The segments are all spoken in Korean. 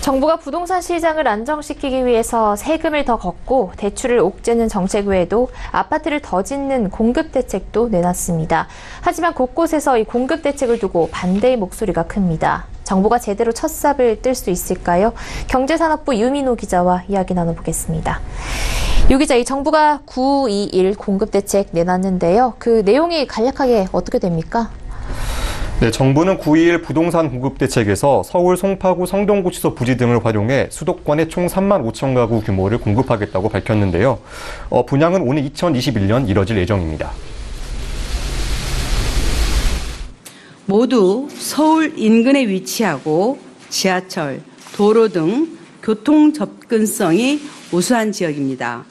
정부가 부동산 시장을 안정시키기 위해서 세금을 더 걷고 대출을 옥죄는 정책 외에도 아파트를 더 짓는 공급 대책도 내놨습니다. 하지만 곳곳에서 이 공급 대책을 두고 반대의 목소리가 큽니다. 정부가 제대로 첫 삽을 뜰 수 있을까요? 경제산업부 유민호 기자와 이야기 나눠보겠습니다. 유 기자, 이 정부가 921 공급 대책 내놨는데요. 그 내용이 간략하게 어떻게 됩니까? 네, 정부는 9.21 부동산 공급 대책에서 서울 송파구 성동구치소 부지 등을 활용해 수도권에 총 3만 5천 가구 규모를 공급하겠다고 밝혔는데요. 분양은 오는 2021년 이뤄질 예정입니다. 모두 서울 인근에 위치하고 지하철, 도로 등 교통 접근성이 우수한 지역입니다.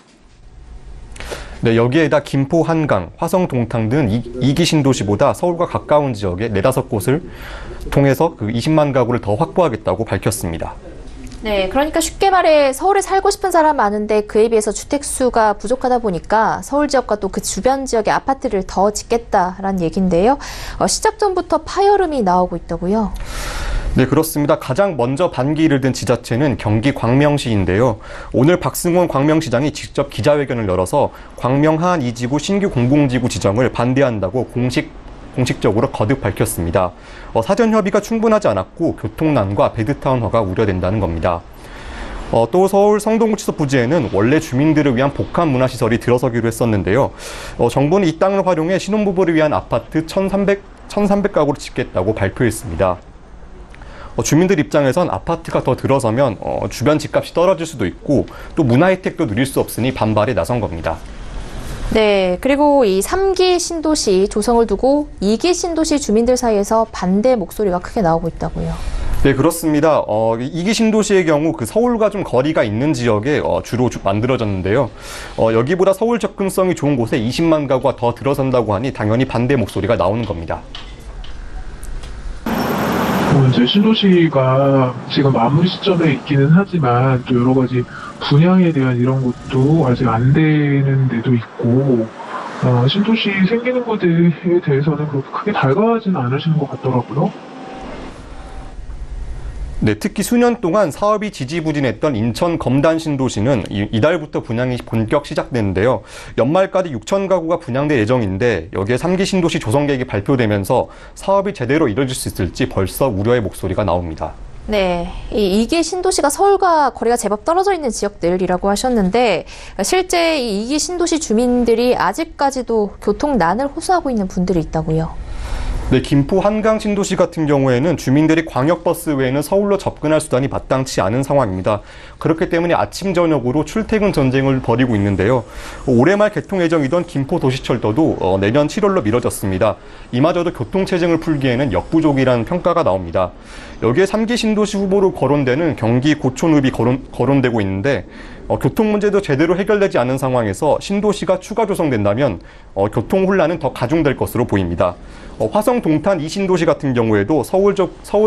네, 여기에다 김포, 한강, 화성, 동탄 등 2기 신도시보다 서울과 가까운 지역에 4-5곳을 통해서 그 20만 가구를 더 확보하겠다고 밝혔습니다. 네, 그러니까 쉽게 말해 서울에 살고 싶은 사람 많은데 그에 비해서 주택수가 부족하다 보니까 서울 지역과 또 그 주변 지역에 아파트를 더 짓겠다라는 얘기인데요. 시작 전부터 파열음이 나오고 있다고요? 네, 그렇습니다. 가장 먼저 반기를 든 지자체는 경기 광명시인데요. 오늘 박승원 광명시장이 직접 기자회견을 열어서 광명 하안 2지구 신규 공공지구 지정을 반대한다고 공식적으로 거듭 밝혔습니다. 사전 협의가 충분하지 않았고 교통난과 배드타운화가 우려된다는 겁니다. 또 서울 성동구치소 부지에는 원래 주민들을 위한 복합 문화시설이 들어서기로 했었는데요. 정부는 이 땅을 활용해 신혼부부를 위한 아파트 1,300가구를 짓겠다고 발표했습니다. 주민들 입장에선 아파트가 더 들어서면 주변 집값이 떨어질 수도 있고 또 문화 혜택도 누릴 수 없으니 반발에 나선 겁니다. 네, 그리고 이 3기 신도시 조성을 두고 2기 신도시 주민들 사이에서 반대 목소리가 크게 나오고 있다고요. 네, 그렇습니다. 2기 신도시의 경우 그 서울과 좀 거리가 있는 지역에 주로 만들어졌는데요. 여기보다 서울 접근성이 좋은 곳에 20만 가구가 더 들어선다고 하니 당연히 반대 목소리가 나오는 겁니다. 이제 신도시가 지금 마무리 시점에 있기는 하지만 또 여러 가지 분양에 대한 이런 것도 아직 안 되는 데도 있고 신도시 생기는 것에 대해서는 그렇게 크게 달가워하지는 않으시는 것 같더라고요. 네, 특히 수년 동안 사업이 지지부진했던 인천 검단 신도시는 이달부터 분양이 본격 시작됐는데요. 연말까지 6천 가구가 분양될 예정인데 여기에 3기 신도시 조성 계획이 발표되면서 사업이 제대로 이뤄질 수 있을지 벌써 우려의 목소리가 나옵니다. 네, 이 2기 신도시가 서울과 거리가 제법 떨어져 있는 지역들이라고 하셨는데 실제 이 2기 신도시 주민들이 아직까지도 교통난을 호소하고 있는 분들이 있다고요. 네, 김포 한강 신도시 같은 경우에는 주민들이 광역버스 외에는 서울로 접근할 수단이 마땅치 않은 상황입니다. 그렇기 때문에 아침 저녁으로 출퇴근 전쟁을 벌이고 있는데요. 올해 말 개통 예정이던 김포 도시철도도 내년 7월로 미뤄졌습니다. 이마저도 교통체증을 풀기에는 역부족이라는 평가가 나옵니다. 여기에 3기 신도시 후보로 거론되는 경기 고촌읍이 거론되고 있는데 교통 문제도 제대로 해결되지 않은 상황에서 신도시가 추가 조성된다면 교통 혼란은 더 가중될 것으로 보입니다. 화성 동탄 이 신도시 같은 경우에도 서울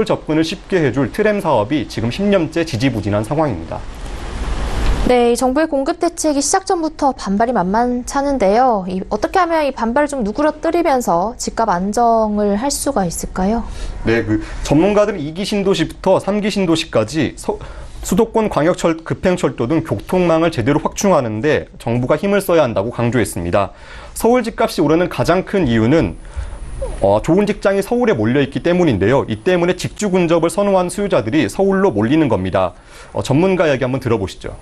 접근을 쉽게 해줄 트램 사업이 지금 10년째 지지부진한 상황입니다. 네, 이 정부의 공급 대책이 시작 전부터 반발이 만만찮은데요. 어떻게 하면 이 반발을 좀 누그러뜨리면서 집값 안정을 할 수가 있을까요? 네, 전문가들은 2기 신도시부터 3기 신도시까지 수도권 급행철도 등 교통망을 제대로 확충하는데 정부가 힘을 써야 한다고 강조했습니다. 서울 집값이 오르는 가장 큰 이유는 좋은 직장이 서울에 몰려있기 때문인데요. 이 때문에 직주 근접을 선호한 수요자들이 서울로 몰리는 겁니다. 전문가 이야기 한번 들어보시죠.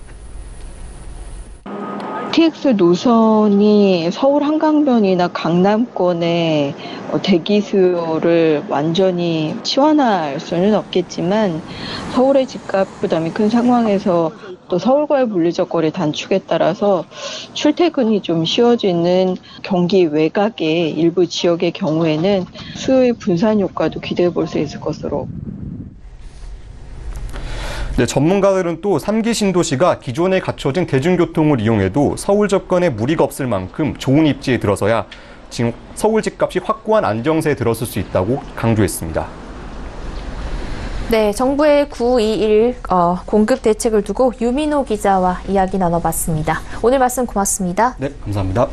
TX 노선이 서울 한강변이나 강남권의 대기 수요를 완전히 치환할 수는 없겠지만 서울의 집값 부담이 큰 상황에서 또 서울과의 물리적 거리 단축에 따라서 출퇴근이 좀 쉬워지는 경기 외곽의 일부 지역의 경우에는 수요의 분산 효과도 기대해 볼 수 있을 것으로. 네, 전문가들은 또 3기 신도시가 기존에 갖춰진 대중교통을 이용해도 서울 접근에 무리가 없을 만큼 좋은 입지에 들어서야 지금 서울 집값이 확고한 안정세에 들어설 수 있다고 강조했습니다. 네, 정부의 921 공급 대책을 두고 유민호 기자와 이야기 나눠봤습니다. 오늘 말씀 고맙습니다. 네, 감사합니다.